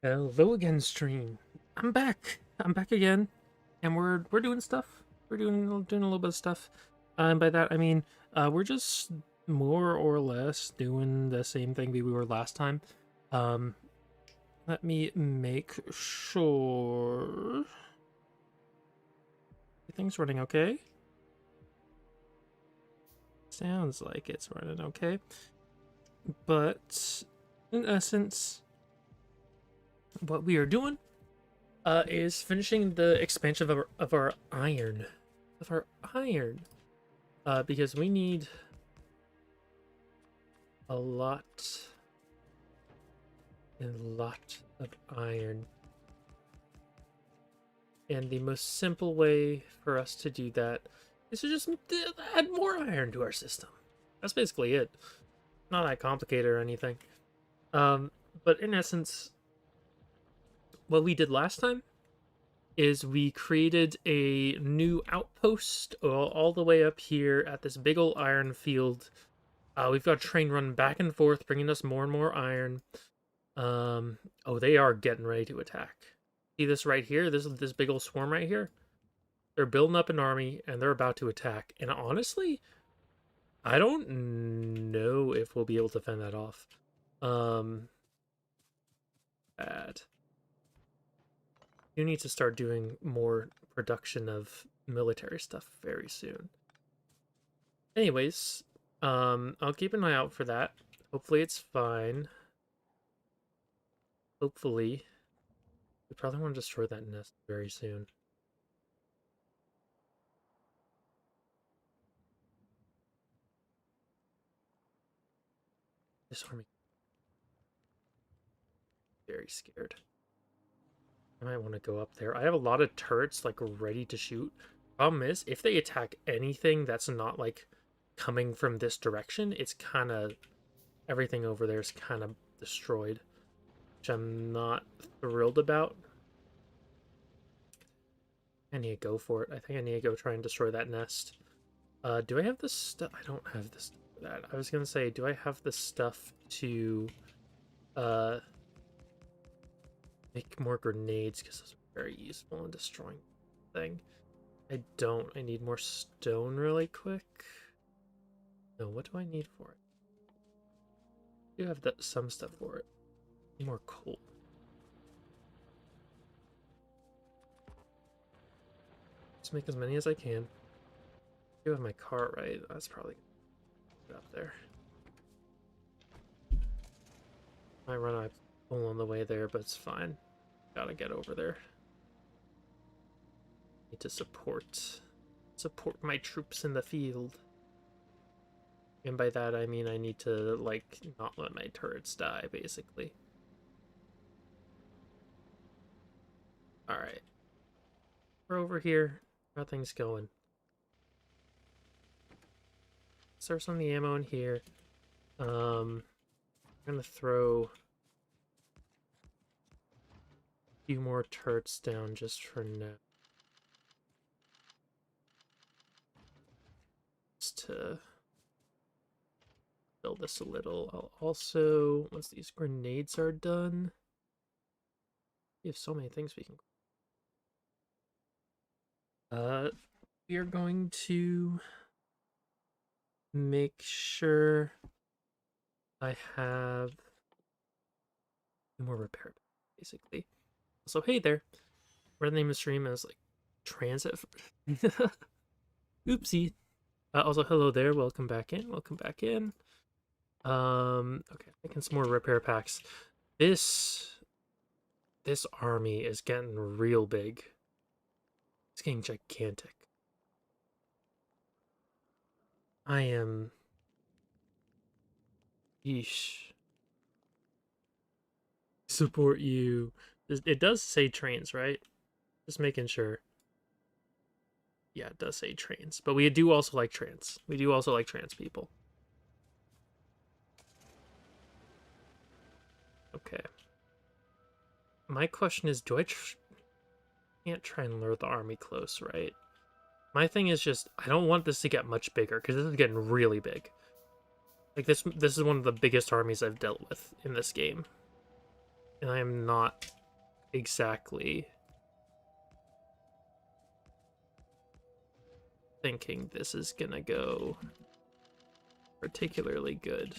Hello again, stream. I'm back. I'm back again, and we're doing stuff. We're doing a little bit of stuff. And by that I mean we're just more or less doing the same thing we were last time. Um, Let me make sure everything's running okay. Sounds like it's running okay, but in essence, what we are doing is finishing the expansion of our iron, because we need a lot of iron, and the most simple way for us to do that is to just add more iron to our system. That's basically it. Not that complicated or anything. But in essence, what we did last time is we created a new outpost all the way up here at this big old iron field. We've got a train running back and forth, bringing us more and more iron. Oh, they are getting ready to attack. See this right here? This big old swarm right here? They're building up an army, and they're about to attack. And honestly, I don't know if we'll be able to fend that off. Bad. You need to start doing more production of military stuff very soon. Anyways, I'll keep an eye out for that. Hopefully it's fine. Hopefully. We probably want to destroy that nest very soon. This army. Very scared. I might want to go up there. I have a lot of turrets like ready to shoot. Problem is, if they attack anything that's not like coming from this direction, it's kind of everything over there is kind of destroyed, which I'm not thrilled about. I need to go for it. I think I need to go try and destroy that nest. Do I have the stuff? I don't have this. That I was gonna say, do I have the stuff to make more grenades? Because those are very useful in destroying thing. I don't. I need more stone really quick. No, what do I need for it? I do have some stuff for it. I need more coal. Just make as many as I can. I do have my car right. That's probably up there. Might run out of coal on the way there, but it's fine. Gotta get over there. Need to support my troops in the field. And by that I mean I need to like not let my turrets die, basically. Alright. We're over here. How are things going? There's some of the ammo in here. I'm gonna throw a few more turrets down just for now. Just to build this a little. I'll also, once these grenades are done, we have so many things we can. We are going to make sure I have more repair, basically. So hey there, where the name of the stream is like transit. Oopsie. Also hello there, welcome back in. Okay, making some more repair packs. This army is getting real big. It's getting gigantic. I am... Yeesh. Support you. It does say trains, right? Just making sure. Yeah, it does say trains. But we do also like trans. We do also like trans people. Okay. My question is, do I... Can't try and lure the army close, right? My thing is just, I don't want this to get much bigger, because this is getting really big. Like, this is one of the biggest armies I've dealt with in this game. And I am not exactly thinking this is gonna go particularly good.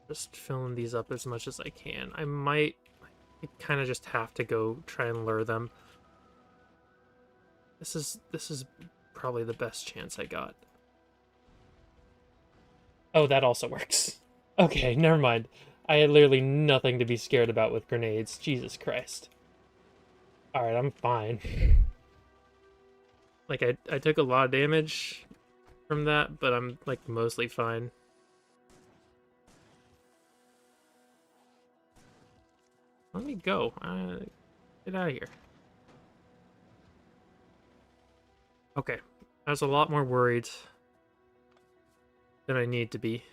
Just filling these up as much as I can. I might kind of just have to go try and lure them. This is probably the best chance I got. Oh, that also works. Okay, never mind. I had literally nothing to be scared about with grenades. Jesus Christ. Alright, I'm fine. Like, I took a lot of damage from that, but I'm, like, mostly fine. Let me go. Get out of here. Okay. I was a lot more worried than I need to be.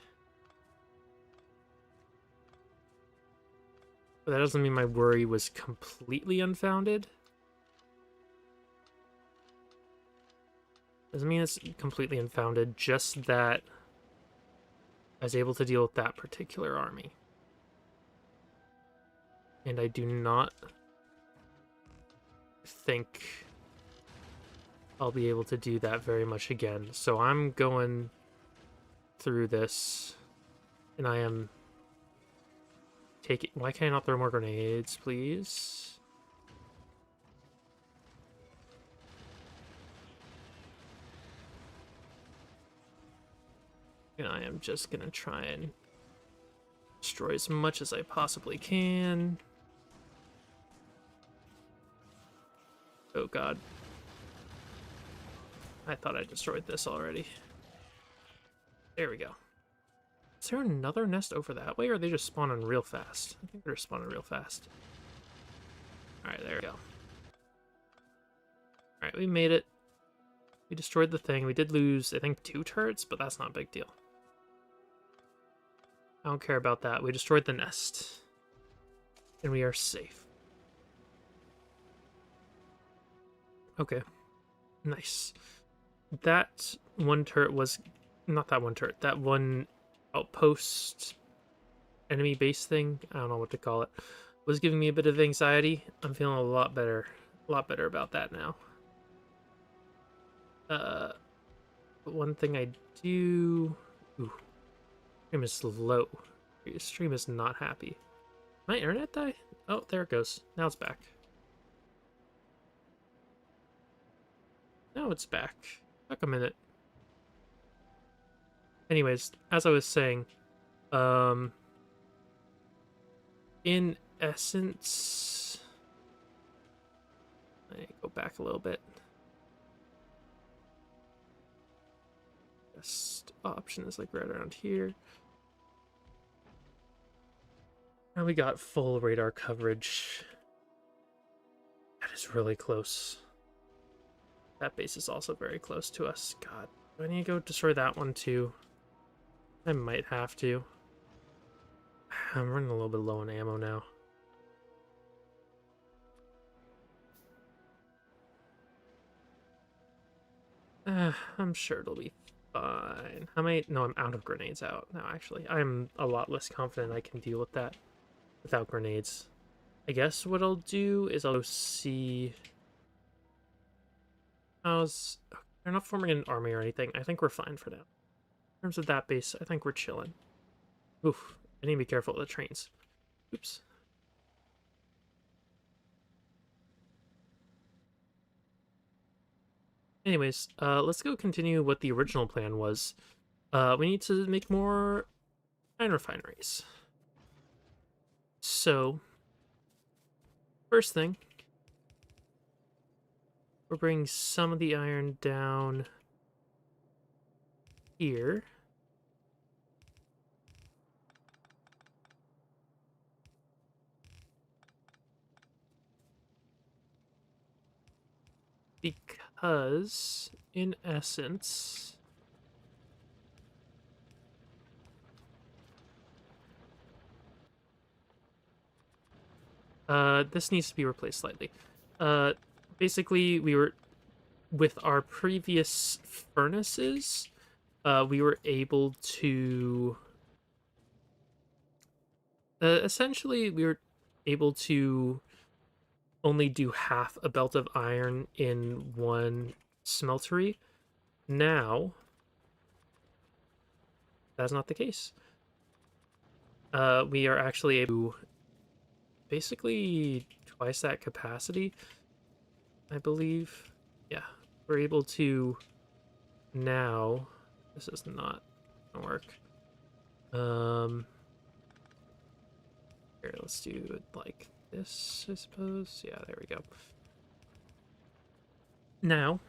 But that doesn't mean my worry was completely unfounded. Doesn't mean it's completely unfounded, just that I was able to deal with that particular army. And I do not think I'll be able to do that very much again. So I'm going through this, and I am taking... Why can't I not throw more grenades, please? And I am just gonna try and destroy as much as I possibly can. Oh god. I thought I destroyed this already. There we go. Is there another nest over that way, or are they just spawning real fast? I think they're spawning real fast. Alright, there we go. Alright, we made it. We destroyed the thing. We did lose, I think, 2 turrets, but that's not a big deal. I don't care about that. We destroyed the nest. And we are safe. Okay. Nice. That one turret was... Not that one turret. That one outpost enemy base thing. I don't know what to call it. Was giving me a bit of anxiety. I'm feeling a lot better. A lot better about that now. One thing I do... Ooh. Stream is slow. Stream is not happy. My internet die? Oh, there it goes. Now it's back. Now it's back. Took a minute. Anyways, as I was saying, in essence, let me go back a little bit. Best option is like right around here. And we got full radar coverage. That is really close. That base is also very close to us. God, do I need to go destroy that one too? I might have to. I'm running a little bit low on ammo now. I'm sure it'll be fine. How many? No, I'm out of grenades out now, actually. I'm a lot less confident I can deal with that without grenades. I guess what I'll do is I'll go see... How's... They're not forming an army or anything. I think we're fine for now. In terms of that base, I think we're chilling. Oof. I need to be careful of the trains. Oops. Anyways, let's go continue what the original plan was. We need to make more iron refineries. So, first thing, we're bringing some of the iron down here. Because, in essence... this needs to be replaced slightly. Basically, we were... With our previous furnaces, we were able to Essentially, we were able to only do half a belt of iron in one smeltery. Now, that's not the case. We are actually able to basically twice that capacity, I believe. Yeah, we're able to now. This is not gonna work. Here, let's do it like this, I suppose. Yeah, there we go. Now,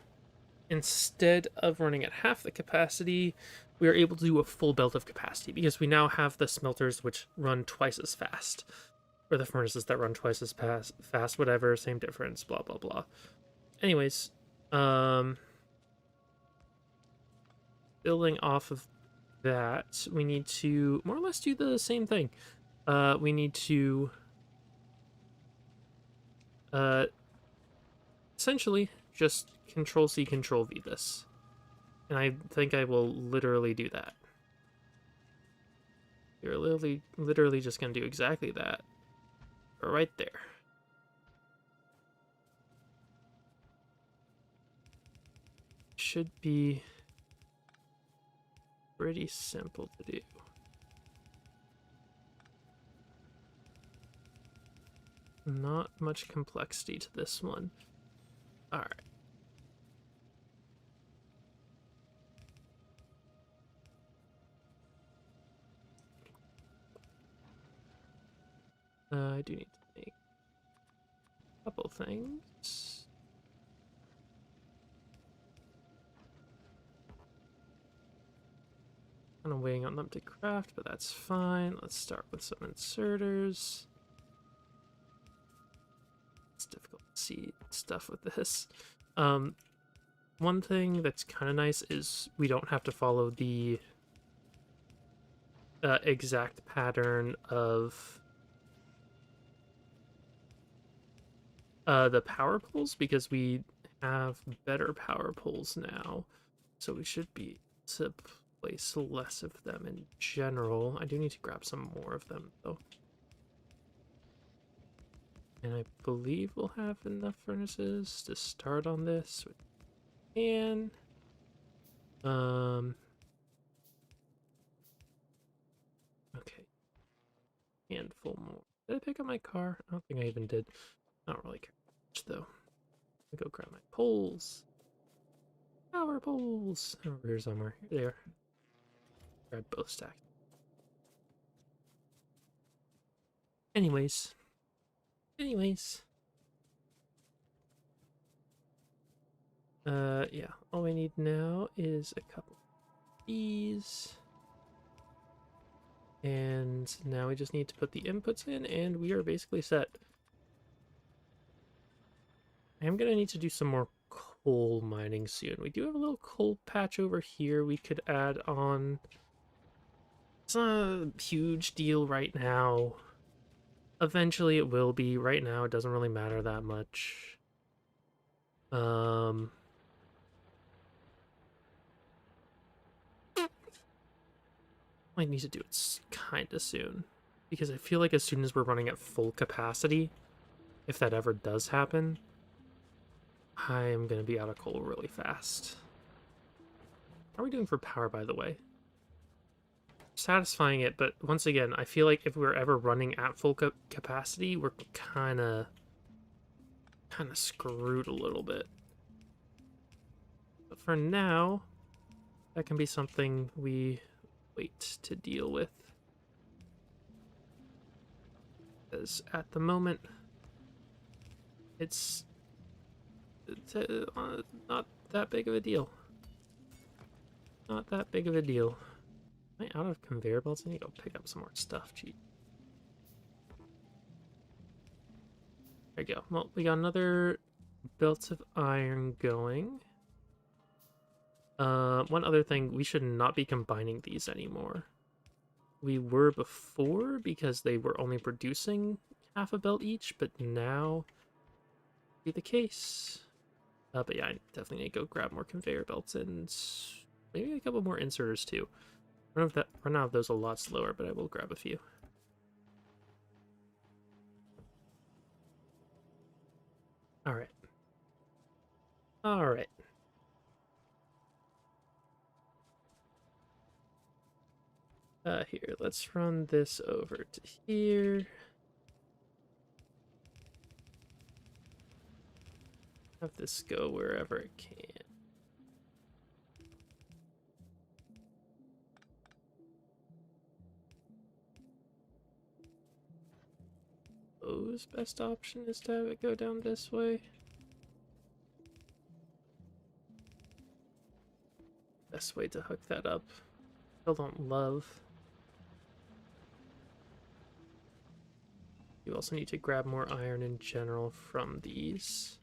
instead of running at half the capacity, we are able to do a full belt of capacity because we now have the smelters which run twice as fast. Or the furnaces that run twice as fast, whatever, same difference, blah, blah, blah. Anyways, building off of that, we need to more or less do the same thing. We need to essentially just Control C, Control V this. And I think I will literally do that. You're literally just going to do exactly that. Right there. Should be pretty simple to do. Not much complexity to this one. Alright. I do need to make a couple things. Kind of waiting on them to craft, but that's fine. Let's start with some inserters. It's difficult to see stuff with this. One thing that's kind of nice is we don't have to follow the exact pattern of the power poles because we have better power poles now, so we should be able to place less of them in general. I do need to grab some more of them though, and I believe we'll have enough furnaces to start on this. And okay, handful more. Did I pick up my car? I don't think I even did. I don't really care much though. Let me go grab my poles. Power poles! Over here somewhere. Here they are. Grab both stacks. Anyways. Yeah. All we need now is a couple of these. And now we just need to put the inputs in, and we are basically set. I am gonna need to do some more coal mining soon. We do have a little coal patch over here we could add on. It's not a huge deal right now. Eventually it will be. Right now it doesn't really matter that much. I need to do it kinda soon. Because I feel like as soon as we're running at full capacity, if that ever does happen, I am gonna be out of coal really fast. How are we doing for power, by the way? Satisfying it, but once again, I feel like if we're ever running at full capacity, we're kind of screwed a little bit. But for now, that can be something we wait to deal with. Because at the moment, it's not that big of a deal. Not that big of a deal. Am I out of conveyor belts? I need to go pick up some more stuff. Gee. There you go. Well, we got another belt of iron going. One other thing, we should not be combining these anymore. We were before because they were only producing half a belt each, but now be the case. But yeah, I definitely need to go grab more conveyor belts and maybe a couple more inserters too. Run out of those a lot slower, but I will grab a few. All right. All right. Here, let's run this over to here. Have this go wherever it can. Suppose best option is to have it go down this way. Best way to hook that up. Still don't love. You also need to grab more iron in general from these.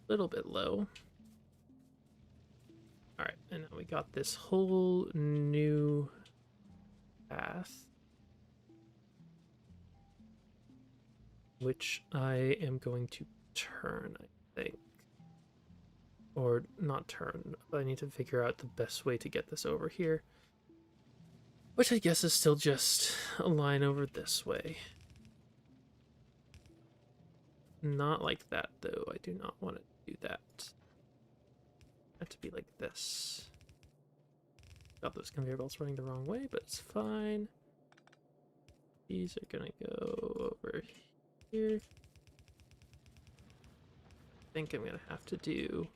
A little bit low. Alright, and now we got this whole new path, which I am going to turn, I think. Or not turn, but I need to figure out the best way to get this over here. Which I guess is still just a line over this way. Not like that, though. I do not want to do that. Have to be like this. Got those conveyor belts running the wrong way, but it's fine. These are gonna go over here. I think I'm gonna have to do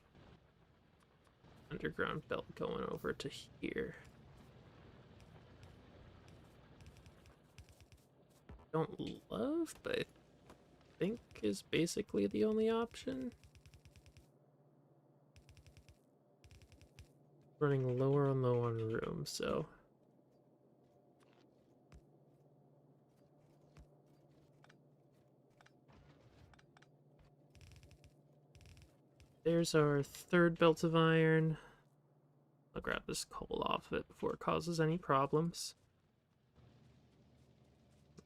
underground belt going over to here. Don't love, but I think is basically the only option. Running lower and low on room, so there's our third belt of iron. I'll grab this coal off of it before it causes any problems.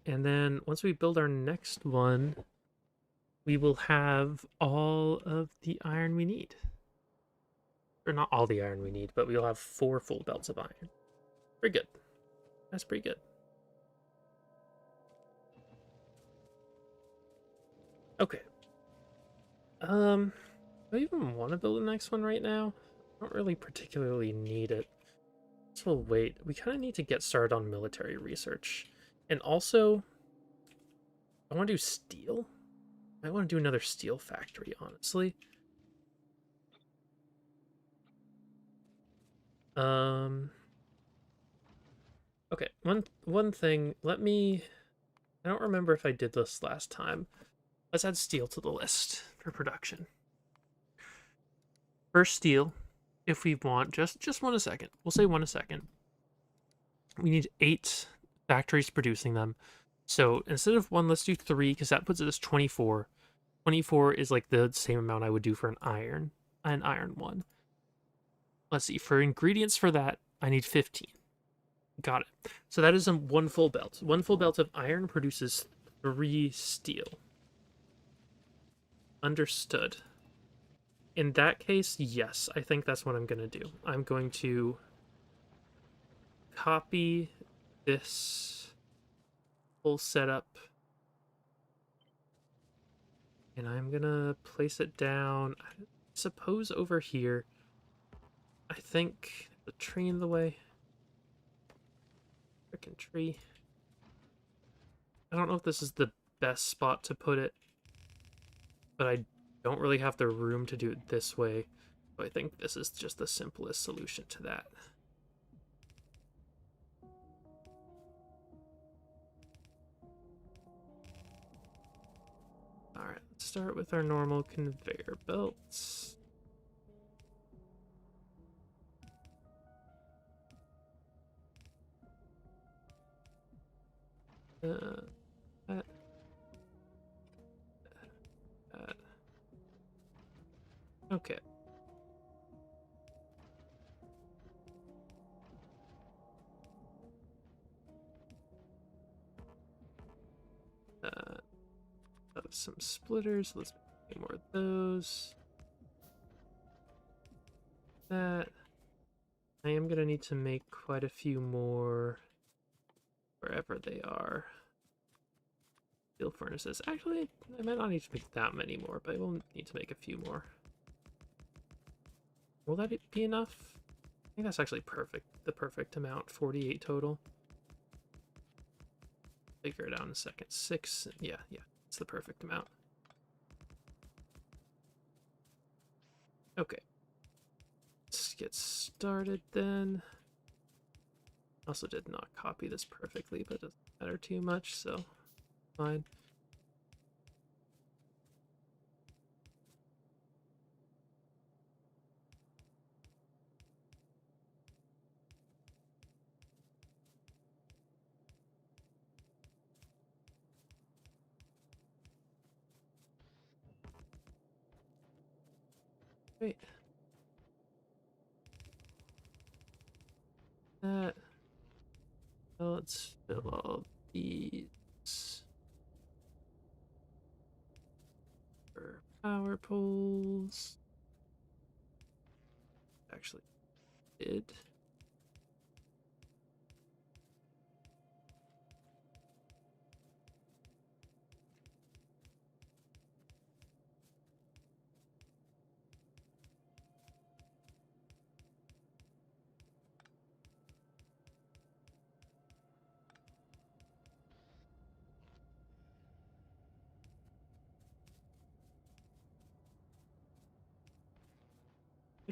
And then once we build our next one, we will have all of the iron we need. Or not all the iron we need, but we'll have 4 full belts of iron. Pretty good. That's pretty good. Okay. Do I even want to build the next one right now? I don't really particularly need it. So we'll wait. We kind of need to get started on military research. And also, I want to do steel. I want to do another steel factory, honestly. Okay, one thing, let me, I don't remember if I did this last time. Let's add steel to the list for production. First steel, if we want, just 1 second. We'll say 1 second. We need 8 factories producing them. So instead of 1, let's do 3, because that puts it as 24. 24 is like the same amount I would do for an iron one. Let's see, for ingredients for that, I need 15. Got it. So that is 1 full belt. 1 full belt of iron produces 3 steel. Understood. In that case, yes, I think that's what I'm going to do. I'm going to copy this whole setup, and I'm going to place it down, I suppose over here. I think the tree in the way. Frickin' tree. I don't know if this is the best spot to put it, but I don't really have the room to do it this way. So I think this is just the simplest solution to that. Alright, let's start with our normal conveyor belts. That, that. Okay. Some splitters. Let's make more of those. That. I am gonna need to make quite a few more wherever they are. steel furnaces. Actually, I might not need to make that many more, but I will need to make a few more. Will that be enough? I think that's actually perfect. The perfect amount. 48 total. Figure it out in a second. 6. Yeah, it's the perfect amount. Okay. Let's get started then. Also did not copy this perfectly, but it doesn't matter too much, so fine. Wait. That. Well, let's fill all these for power poles. Actually, did.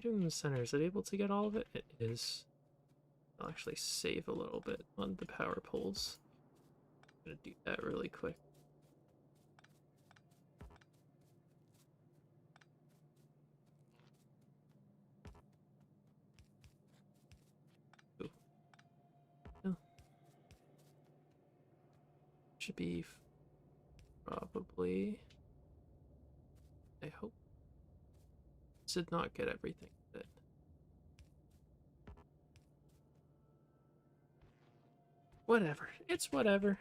Doing in the center, is it able to get all of it? It is. I'll actually save a little bit on the power poles. I'm gonna do that really quick. Ooh. No. Should be probably. I hope. Did not get everything. But whatever. It's whatever.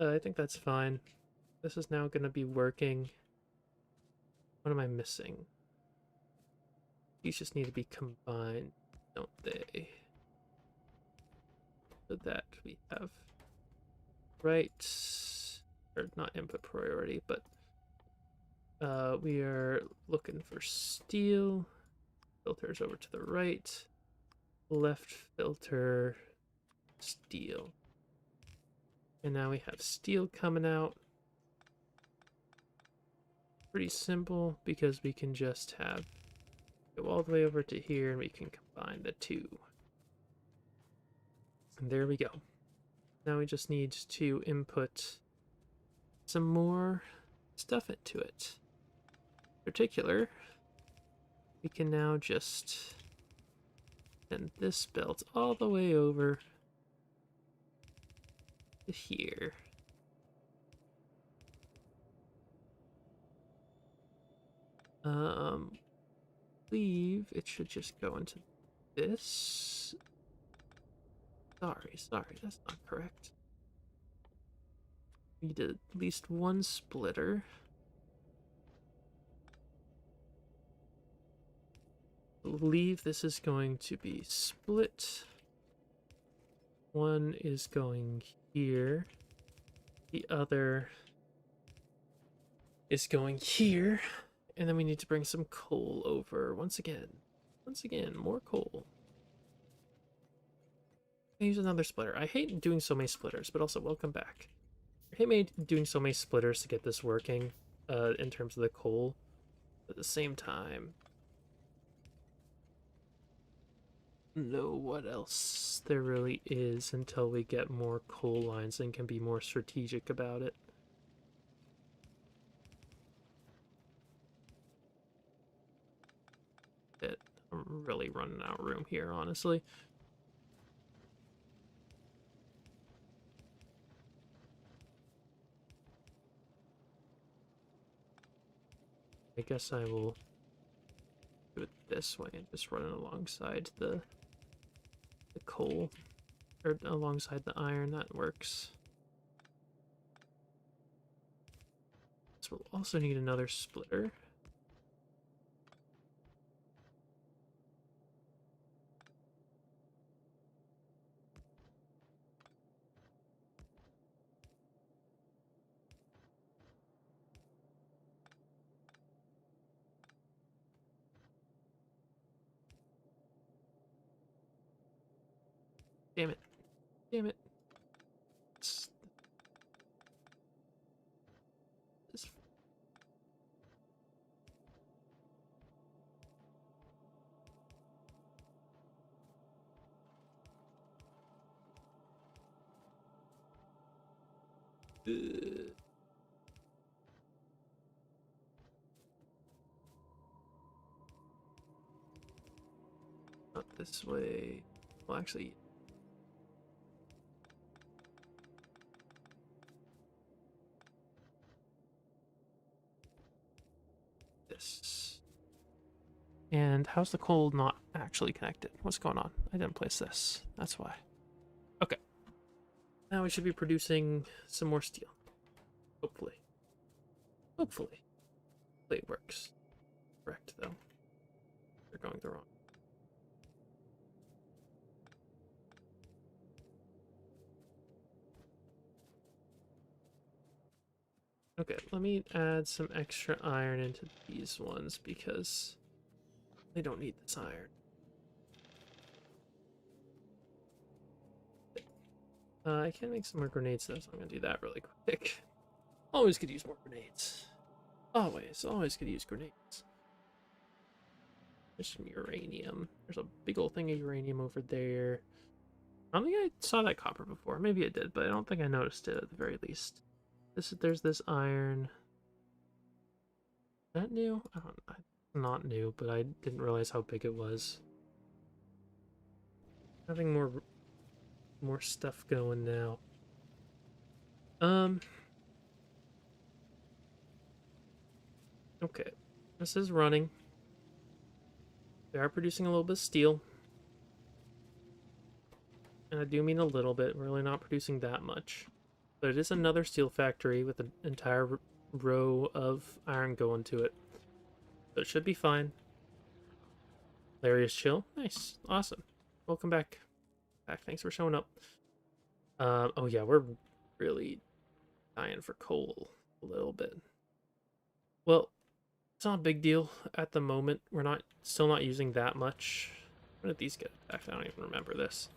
I think that's fine. This is now going to be working. What am I missing? These just need to be combined, don't they? So that we have right, or not input priority, but we are looking for steel. Filters over to the right. Left filter, steel. And now we have steel coming out. Pretty simple because we can just have go all the way over to here and we can combine the two. And there we go. Now we just need to input some more stuff into it. In particular, we can now just send this belt all the way over to here. Believe it should just go into this. Sorry, that's not correct. We need at least one splitter. Believe this is going to be split. One is going here. The other is going here. And then we need to bring some coal over once again. Once again, more coal. Use another splitter. I hate doing so many splitters, but also welcome back. I hate doing so many splitters to get this working in terms of the coal. But at the same time, know what else there really is until we get more coal lines and can be more strategic about it. I'm really running out of room here, honestly. I guess I will do it this way and just run it alongside the coal, or alongside the iron. That works. So we'll also need another splitter. Damn it. Damn it. This- Not this way. Well, actually, this. And how's the coal not actually connected? What's going on? I didn't place this. That's why. Okay. Now we should be producing some more steel. Hopefully. Hopefully. Hopefully it works. Correct, though. They're going the wrong. Okay, let me add some extra iron into these ones because they don't need this iron. I can make some more grenades though, so I'm gonna do that really quick. Always could use more grenades. Always could use grenades. There's some uranium. There's a big old thing of uranium over there. I don't think I saw that copper before. Maybe I did, but I don't think I noticed it at the very least. There's this iron. Is that new? I don't know. Not new, but I didn't realize how big it was. Having more stuff going now. Okay. This is running. They are producing a little bit of steel. And I do mean a little bit. We're really not producing that much. But it is another steel factory with an entire row of iron going to it. So it should be fine. Larry is chill. Nice. Awesome. Welcome back. Thanks for showing up. Oh yeah, we're really dying for coal a little bit. Well, it's not a big deal at the moment. We're still not using that much. When did these get attacked? I don't even remember this.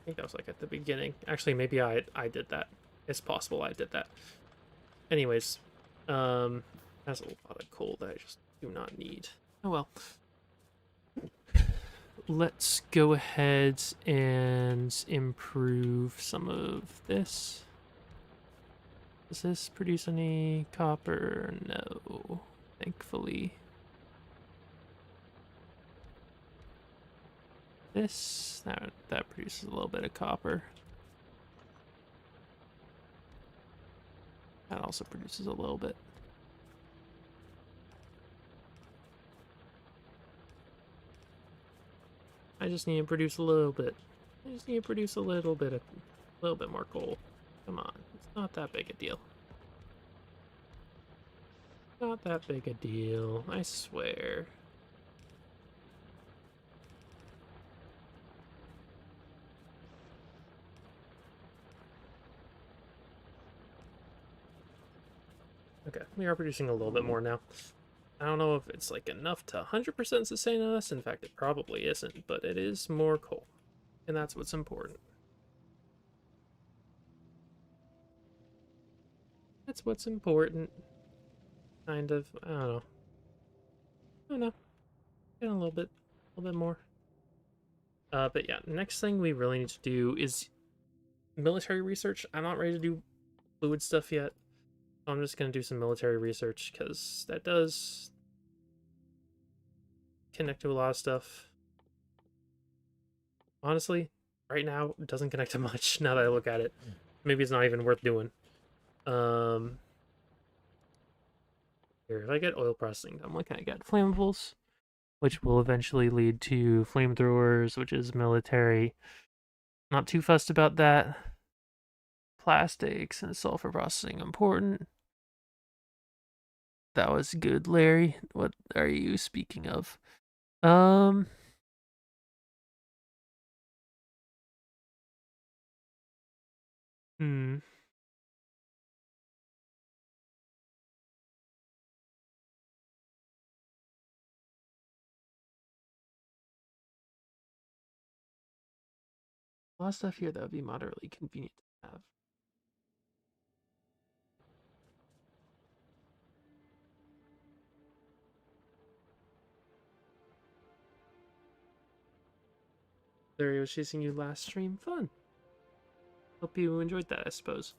I think that was like at the beginning. Actually, maybe I did that. It's possible I did that. Anyways, that's a lot of coal that I just do not need. Oh well. Let's go ahead and improve some of this. Does this produce any copper? No, thankfully. That produces a little bit of copper. That also produces a little bit. I just need to produce a little bit. I just need to produce a little bit more coal. Come on, it's not that big a deal. Not that big a deal, I swear. Okay, we are producing a little bit more now. I don't know if it's like enough to 100% sustain us. In fact, it probably isn't, but it is more coal. And that's what's important. That's what's important. Kind of. I don't know. I don't know. Getting a little bit more. But yeah, next thing we really need to do is military research. I'm not ready to do fluid stuff yet. I'm just gonna do some military research because that does connect to a lot of stuff. Honestly, right now it doesn't connect to much. Now that I look at it, maybe it's not even worth doing. Um, Here, if I get oil processing done, what can I get? Flammables, which will eventually lead to flamethrowers, which is military. Not too fussed about that. Plastics and sulfur processing important. That was good, Larry. What are you speaking of? Um, hmm. lot of stuff here that would be moderately convenient to have. There was chasing you last stream. Fun. Hope you enjoyed that, I suppose.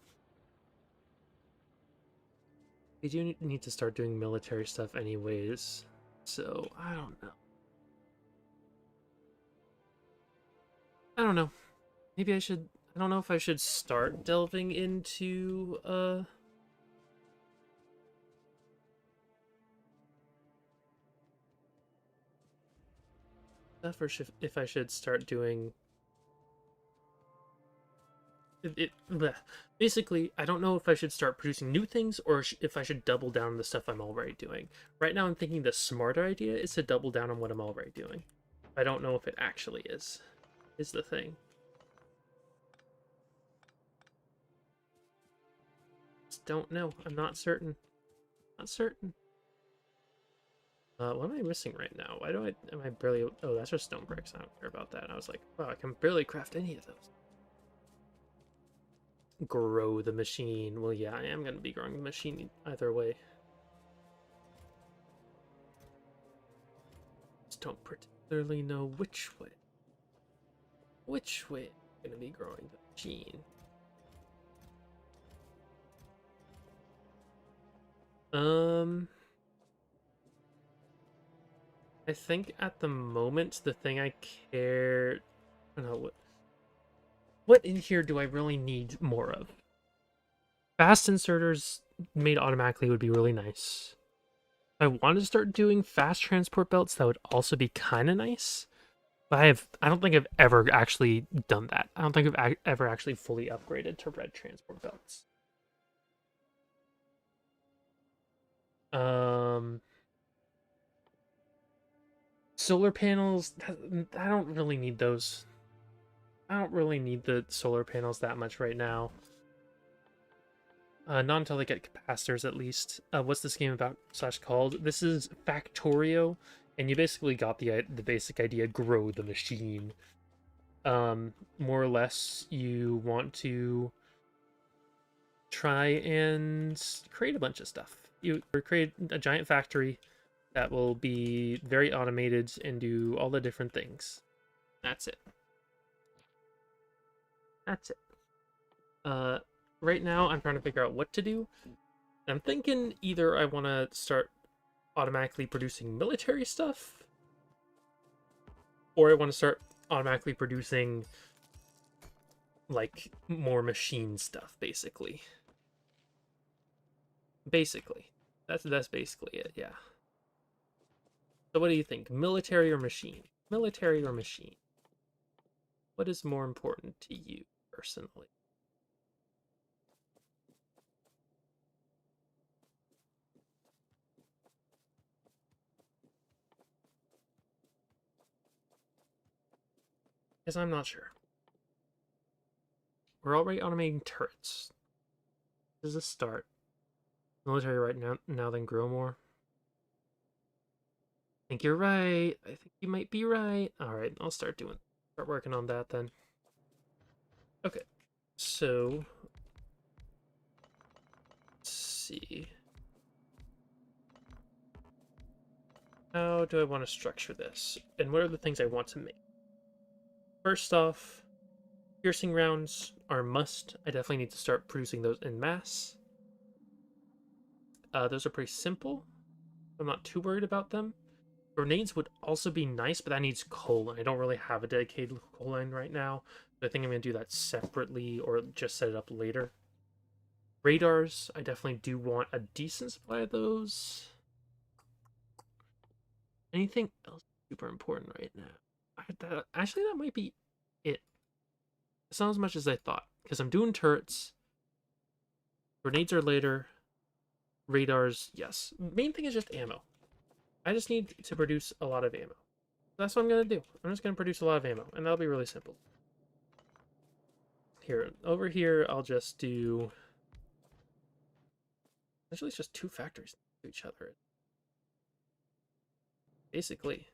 We do need to start doing military stuff anyways, so I don't know. I don't know. Maybe I should. I don't know if I should start delving into stuff, or if I should start doing bleh. Basically, I don't know if I should start producing new things or if I should double down on the stuff I'm already doing. Right now, I'm thinking the smarter idea is to double down on what I'm already doing. I don't know if it actually is the thing. Just don't know. I'm not certain. Not certain. What am I missing right now? Why do am I barely, oh, that's just stone bricks. I don't care about that. I was like, wow, I can barely craft any of those. Grow the machine. Well, yeah, I am going to be growing the machine either way. Just don't particularly know which way. Which way I'm going to be growing the machine. I think at the moment the thing I care, I don't know what in here do I really need more of? Fast inserters made automatically would be really nice. If I wanted to start doing fast transport belts, that would also be kind of nice. But I don't think I've ever actually done that. I don't think I've ever actually fully upgraded to red transport belts. Um, solar panels, I don't really need those. I don't really need the solar panels that much right now. Not until they get capacitors, at least. What's this game about / called? This is Factorio, and you basically got the basic idea: grow the machine. More or less, you want to try and create a bunch of stuff. You create a giant factory that will be very automated and do all the different things. That's it. That's it. Uh, right now, I'm trying to figure out what to do. I'm thinking either I want to start automatically producing military stuff, or I want to start automatically producing like more machine stuff, basically. Basically. That's basically it, yeah. So what do you think? Military or machine? Military or machine? What is more important to you personally? Because I'm not sure. We're already automating turrets. This is a start. Military right now then grow more. I think you're right. I think you might be right. Alright, I'll start working on that then. Okay. So let's see. How do I want to structure this? And what are the things I want to make? First off, piercing rounds are a must. I definitely need to start producing those in mass. Those are pretty simple. I'm not too worried about them. Grenades would also be nice, but that needs coal, and I don't really have a dedicated coal line right now. So I think I'm going to do that separately or just set it up later. Radars, I definitely do want a decent supply of those. Anything else super important right now? Actually, that might be it. It's not as much as I thought, because I'm doing turrets. Grenades are later. Radars, yes. Main thing is just ammo. I just need to produce a lot of ammo. That's what I'm going to do. I'm just going to produce a lot of ammo, and that'll be really simple. Here, over here, I'll just do... Actually, it's just two factories to each other. Basically.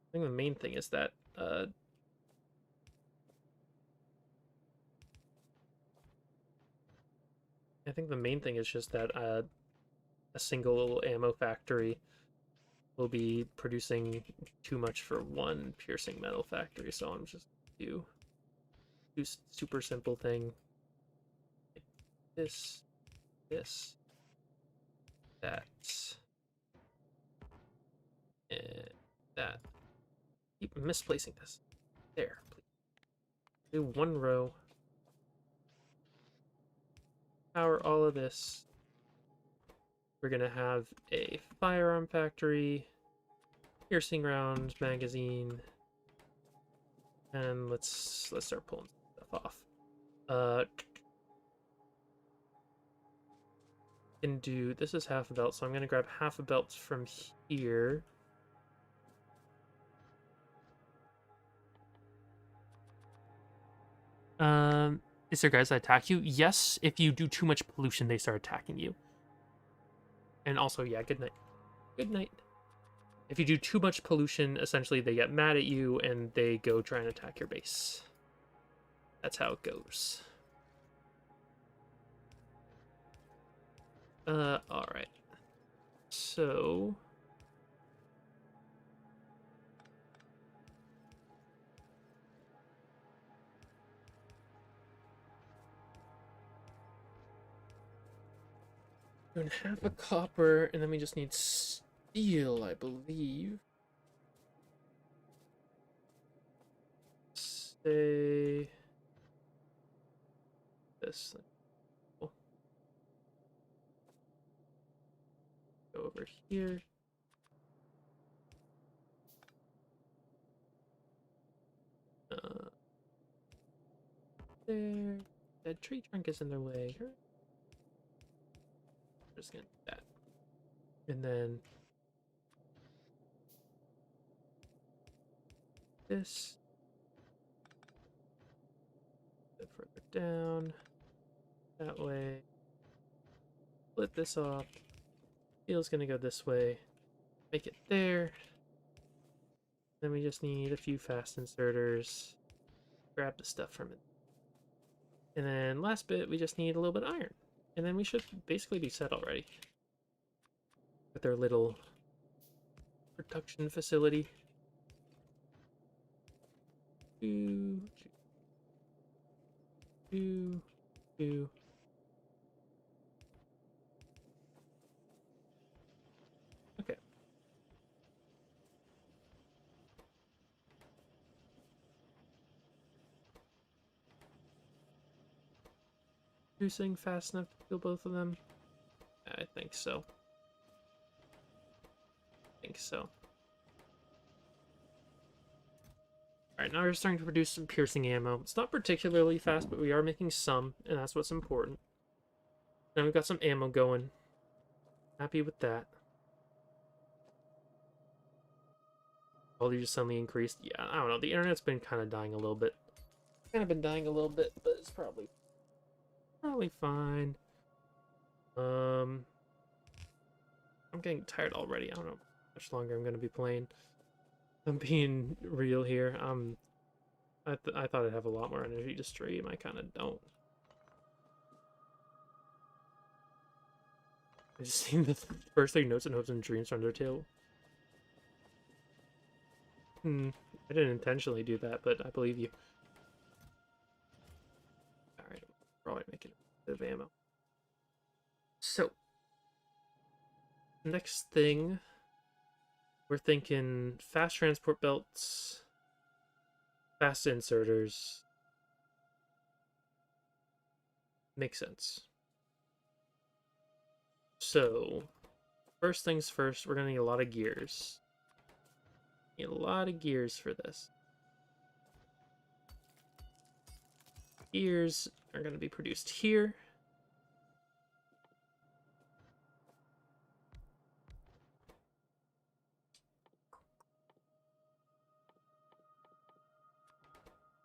I think the main thing is that, I think the main thing is just that a single ammo factory will be producing too much for one piercing metal factory, so I'm just do super simple thing. This, this, that, and that. Keep misplacing this. There, please. Do one row. Power all of this. We're gonna have a firearm factory, piercing round magazine, and let's start pulling stuff off. Can do this is half a belt, so I'm gonna grab half a belt from here. Is there guys that attack you? Yes, if you do too much pollution, they start attacking you. And also, yeah, good night. Good night. If you do too much pollution, essentially they get mad at you and they go try and attack your base. That's how it goes. Alright. So... doing half a copper, and then we just need steel, I believe. Say... this. Go over here. There. That tree trunk is in their way. Just gonna do that. And then this. A bit further down. That way. Split this off. Steel's gonna go this way. Make it there. Then we just need a few fast inserters. Grab the stuff from it. And then last bit, we just need a little bit of iron. And then we should basically be set already. With our little production facility. Two. Okay. Producing fast enough to kill both of them? I think so. Alright, now we're starting to produce some piercing ammo. It's not particularly fast, but we are making some, and that's what's important. Now we've got some ammo going. Happy with that. Quality just suddenly increased. Yeah, I don't know. The internet's been kind of dying a little bit. Kind of been dying a little bit, but it's probably fine. I'm getting tired already. I don't know how much longer I'm gonna be playing. I'm being real here. I thought I'd have a lot more energy to stream. I kind of don't. I just seen the first thing, notes and hopes and dreams from Undertale. I didn't intentionally do that, but I believe you. Alright, probably making a bit of ammo. So, next thing, we're thinking fast transport belts, fast inserters. Makes sense. So, first things first, we're gonna need a lot of gears. Need a lot of gears for this. Gears are gonna be produced here.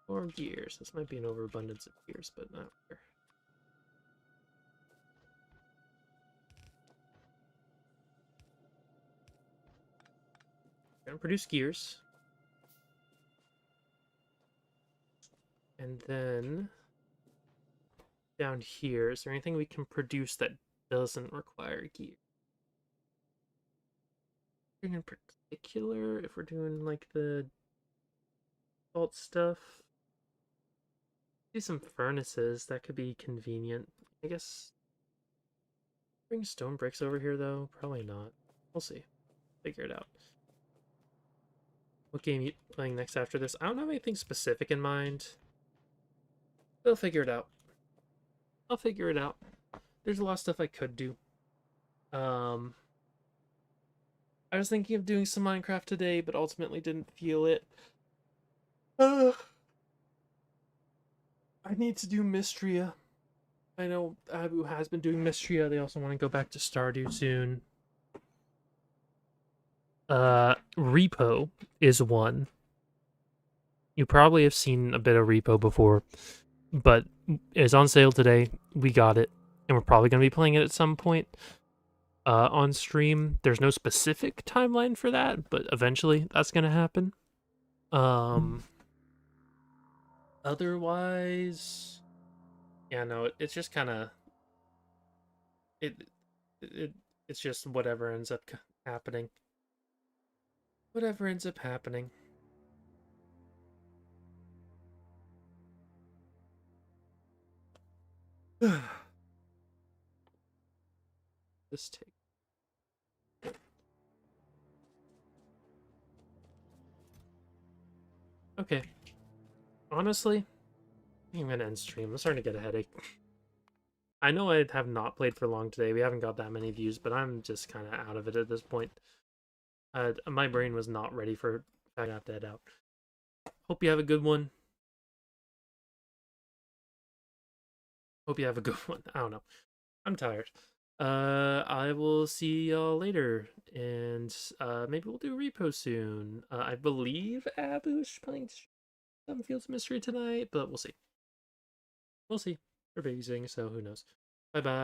More gears. This might be an overabundance of gears, but not here. We're gonna produce gears. And then down here, is there anything we can produce that doesn't require gear? In particular, if we're doing like the salt stuff, do some furnaces, that could be convenient. I guess bring stone bricks over here though, probably not. We'll see. Figure it out. What game you playing next after this? I don't have anything specific in mind. I'll figure it out. I'll figure it out. There's a lot of stuff I could do. Um, I was thinking of doing some Minecraft today, but ultimately didn't feel it. Uh, I need to do Mystria. I know Abu has been doing Mystria. They also want to go back to Stardew soon. Repo is one. You probably have seen a bit of Repo before, but it's on sale today. We got it, and we're probably going to be playing it at some point on stream. There's no specific timeline for that, but eventually that's going to happen. Otherwise, yeah, no, it's just kind of it, it it's just whatever ends up happening. Whatever ends up happening. This take. Okay. Honestly, I'm gonna end stream. I'm starting to get a headache. I know I have not played for long today. We haven't got that many views, but I'm just kind of out of it at this point. My brain was not ready for I got that out. Hope you have a good one. Hope you have a good one. I don't know. I'm tired. I will see y'all later, and maybe we'll do repo soon. I believe Abu's playing some Fields of Mystery tonight, but we'll see. We'll see. We're babysitting, so who knows. Bye bye.